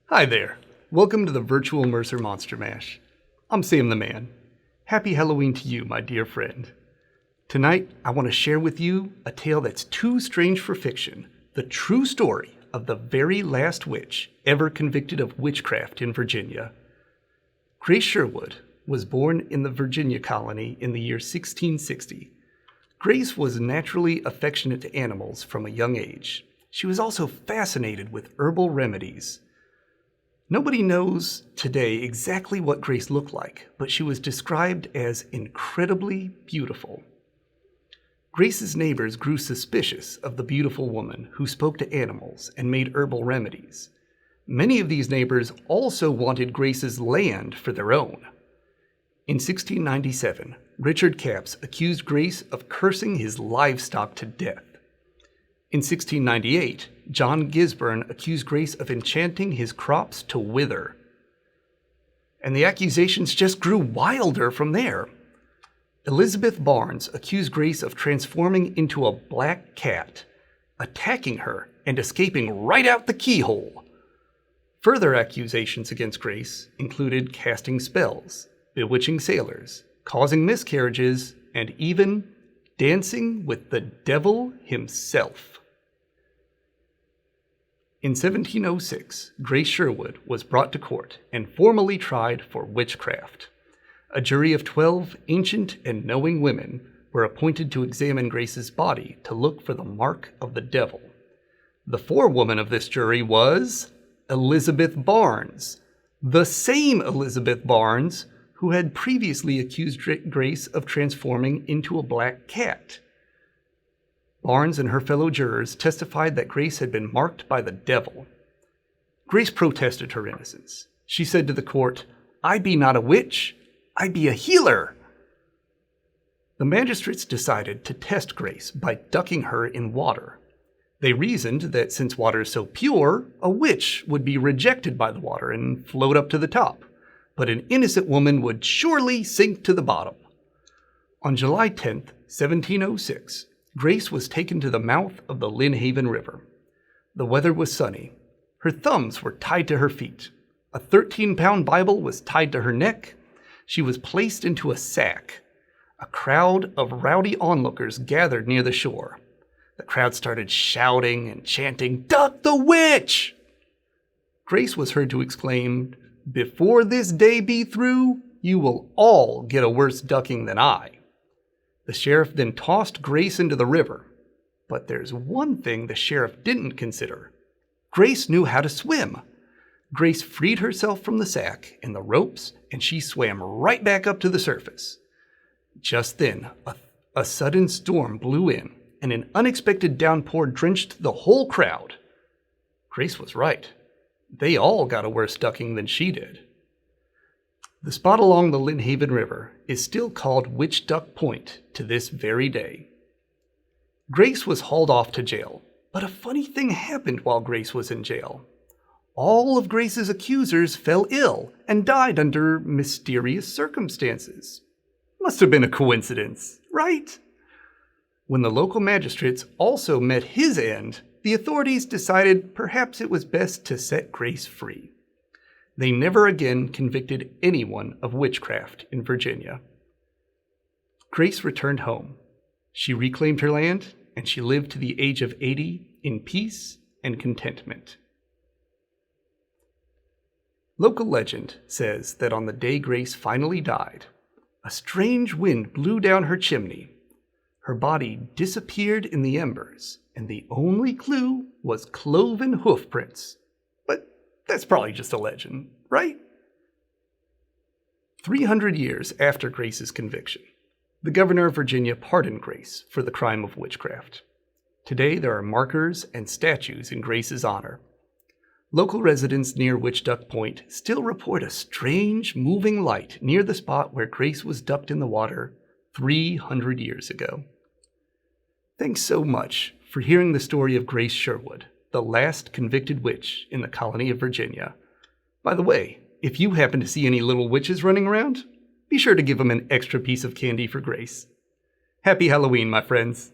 Hi there. Welcome to the Virtual Mercer Monster Mash. I'm Sam the Man. Happy Halloween to you, my dear friend. Tonight, I want to share with you a tale that's too strange for fiction, the true story of the very last witch ever convicted of witchcraft in Virginia. Grace Sherwood was born in the Virginia colony in the year 1660. Grace was naturally affectionate to animals from a young age. She was also fascinated with herbal remedies. Nobody knows today exactly what Grace looked like, but she was described as incredibly beautiful. Grace's neighbors grew suspicious of the beautiful woman who spoke to animals and made herbal remedies. Many of these neighbors also wanted Grace's land for their own. In 1697, Richard Capps accused Grace of cursing his livestock to death. In 1698, John Gisborne accused Grace of enchanting his crops to wither. And the accusations just grew wilder from there. Elizabeth Barnes accused Grace of transforming into a black cat, attacking her and escaping right out the keyhole. Further accusations against Grace included casting spells, bewitching sailors, causing miscarriages, and even dancing with the devil himself. In 1706, Grace Sherwood was brought to court and formally tried for witchcraft. A jury of 12 ancient and knowing women were appointed to examine Grace's body to look for the mark of the devil. The forewoman of this jury was Elizabeth Barnes, the same Elizabeth Barnes who had previously accused Grace of transforming into a black cat. Barnes and her fellow jurors testified that Grace had been marked by the devil. Grace protested her innocence. She said to the court, "I be not a witch, I be a healer." The magistrates decided to test Grace by ducking her in water. They reasoned that since water is so pure, a witch would be rejected by the water and float up to the top, but an innocent woman would surely sink to the bottom. On July 10th, 1706, Grace was taken to the mouth of the Lynnhaven River. The weather was sunny. Her thumbs were tied to her feet. A 13-pound Bible was tied to her neck. She was placed into a sack. A crowd of rowdy onlookers gathered near the shore. The crowd started shouting and chanting, "Duck the witch!" Grace was heard to exclaim, "Before this day be through, you will all get a worse ducking than I." The sheriff then tossed Grace into the river. But there's one thing the sheriff didn't consider. Grace knew how to swim. Grace freed herself from the sack and the ropes, and she swam right back up to the surface. Just then, a sudden storm blew in, and an unexpected downpour drenched the whole crowd. Grace was right. They all got a worse ducking than she did. The spot along the Lynnhaven River is still called Witch Duck Point to this very day. Grace was hauled off to jail, but a funny thing happened while Grace was in jail. All of Grace's accusers fell ill and died under mysterious circumstances. Must have been a coincidence, right? When the local magistrates also met his end, the authorities decided perhaps it was best to set Grace free. They never again convicted anyone of witchcraft in Virginia. Grace returned home. She reclaimed her land, and she lived to the age of 80 in peace and contentment. Local legend says that on the day Grace finally died, a strange wind blew down her chimney. Her body disappeared in the embers, and the only clue was cloven hoof prints. But that's probably just a legend, right? 300 years after Grace's conviction, the governor of Virginia pardoned Grace for the crime of witchcraft. Today, there are markers and statues in Grace's honor. Local residents near Witch Duck Point still report a strange, moving light near the spot where Grace was ducked in the water 300 years ago. Thanks so much for hearing the story of Grace Sherwood, the last convicted witch in the colony of Virginia. By the way, if you happen to see any little witches running around, be sure to give them an extra piece of candy for Grace. Happy Halloween, my friends.